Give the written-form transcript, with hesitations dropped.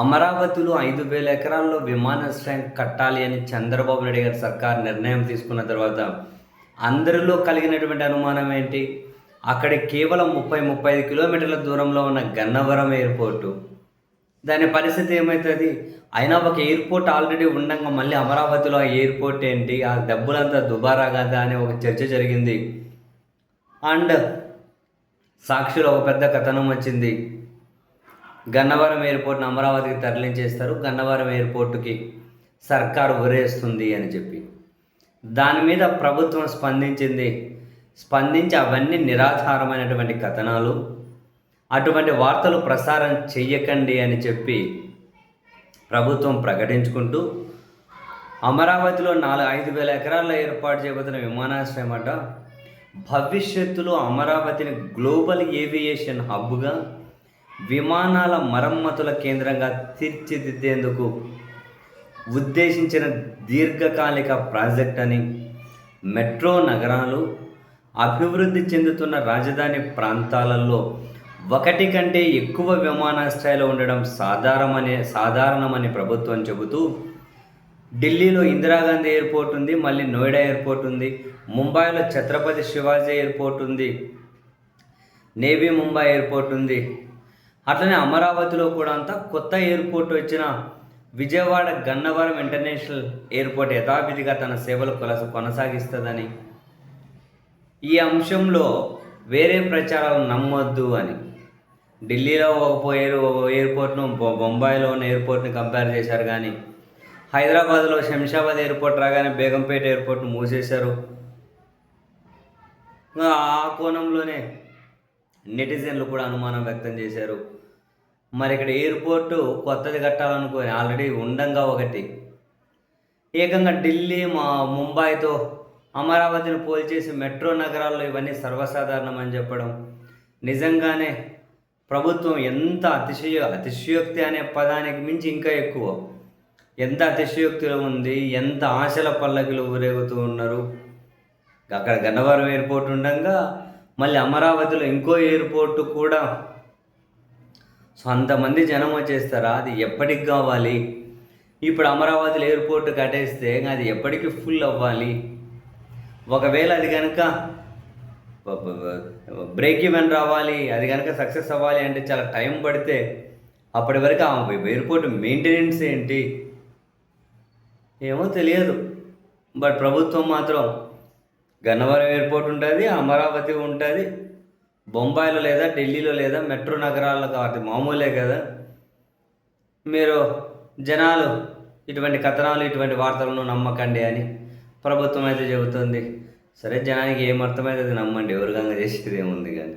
అమరావతిలో 5,000 ఎకరాల్లో విమానాశ్రయం కట్టాలి అని చంద్రబాబు నాయుడు గారి సర్కార్ నిర్ణయం తీసుకున్న తర్వాత అందరిలో కలిగినటువంటి అనుమానం ఏంటి? అక్కడి కేవలం 35 కిలోమీటర్ల దూరంలో ఉన్న గన్నవరం ఎయిర్పోర్టు. దాని పరిస్థితి ఏమవుతుంది? అయినా ఒక ఎయిర్పోర్ట్ ఆల్రెడీ ఉండంగా మళ్ళీ అమరావతిలో ఆ ఎయిర్పోర్ట్ ఏంటి? ఆ డబ్బులంతా దుబారా కదా అని ఒక చర్చ జరిగింది. అండ్ సాక్షిలో ఒక పెద్ద కథనం వచ్చింది. గన్నవరం ఎయిర్పోర్ట్ని అమరావతికి తరలించేస్తారు, గన్నవరం ఎయిర్పోర్టుకి సర్కారు ఉరేస్తుంది అని చెప్పి. దాని మీద ప్రభుత్వం స్పందించి అవన్నీ నిరాధారమైనటువంటి కథనాలు, అటువంటి వార్తలు ప్రసారం చెయ్యకండి అని చెప్పి ప్రభుత్వం ప్రకటించుకుంటూ అమరావతిలో 5,000 ఎకరాల్లో ఏర్పాటు చేయబోతున్న విమానాశ్రయం అట భవిష్యత్తులో అమరావతిని గ్లోబల్ ఏవియేషన్ హబ్గా, విమానాల మరమ్మతుల కేంద్రంగా తీర్చిదిద్దేందుకు ఉద్దేశించిన దీర్ఘకాలిక ప్రాజెక్ట్ అని, మెట్రో నగరాలు అభివృద్ధి చెందుతున్న రాజధాని ప్రాంతాలలో ఒకటి కంటే ఎక్కువ విమానాశ్రయాలు ఉండడం సాధారణమని ప్రభుత్వం చెబుతూ, ఢిల్లీలో ఇందిరాగాంధీ ఎయిర్పోర్ట్ ఉంది, మళ్ళీ నోయిడా ఎయిర్పోర్ట్ ఉంది, ముంబైలో ఛత్రపతి శివాజీ ఎయిర్పోర్ట్ ఉంది, నేవీ ముంబై ఎయిర్పోర్ట్ ఉంది. అట్లనే అమరావతిలో కూడా అంతా కొత్త ఎయిర్పోర్ట్ వచ్చిన విజయవాడ గన్నవరం ఇంటర్నేషనల్ ఎయిర్పోర్ట్ యథావిధిగా తన సేవలు కొనసాగిస్తుందని, ఈ అంశంలో వేరే ప్రచారాలు నమ్మొద్దు అని. ఢిల్లీలో ఒక ఎయిర్పోర్ట్ను బొంబాయిలో ఉన్న ఎయిర్పోర్ట్ని కంపేర్ చేశారు, కానీ హైదరాబాద్లో శంషాబాద్ ఎయిర్పోర్ట్ రాగానే బేగంపేట ఎయిర్పోర్ట్ను మూసేశారు. ఆ కోణంలోనే నెటిజన్లు కూడా అనుమానం వ్యక్తం చేశారు. మరి ఇక్కడ ఎయిర్పోర్టు కొత్తది కట్టాలనుకొని ఆల్రెడీ ఉండంగా ఒకటి, ఏకంగా ఢిల్లీ ముంబైతో అమరావతిని పోల్చేసి మెట్రో నగరాల్లో ఇవన్నీ సర్వసాధారణం అని చెప్పడం నిజంగానే ప్రభుత్వం ఎంత అతిశయోక్తి అనే పదానికి మించి ఇంకా ఎక్కువ ఎంత అతిశయోక్తిలో ఉంది, ఎంత ఆశల పల్లకిలో ఊరేగుతూ ఉన్నారు. అక్కడ గన్నవరం ఎయిర్పోర్ట్ ఉండగా మళ్ళీ అమరావతిలో ఇంకో ఎయిర్పోర్టు కూడా. సో అంతమంది జనం వచ్చేస్తారా? అది ఎప్పటికి కావాలి? ఇప్పుడు అమరావతిలో ఎయిర్పోర్ట్ కట్టేస్తే అది ఎప్పటికి ఫుల్ అవ్వాలి? ఒకవేళ అది కనుక బ్రేక్ ఈవెన్ రావాలి, అది కనుక సక్సెస్ అవ్వాలి అంటే చాలా టైం పడితే అప్పటి వరకు ఆ ఎయిర్పోర్ట్ మెయింటెనెన్స్ ఏంటి ఏమో తెలియదు. బట్ ప్రభుత్వం మాత్రం గన్నవరం ఎయిర్పోర్ట్ ఉంటుంది, అమరావతి ఉంటుంది, బొంబాయిలో లేదా ఢిల్లీలో లేదా మెట్రో నగరాల్లో కాబట్టి మామూలే కదా. మీరు జనాలు ఇటువంటి కథనాలు ఇటువంటి వార్తలను నమ్మకండి అని ప్రభుత్వం అయితే చెబుతుంది. సరే, జనానికి ఏమర్థమైతే అది నమ్మండి, ఎవరికంగా చేసేది ఏముంది కానీ.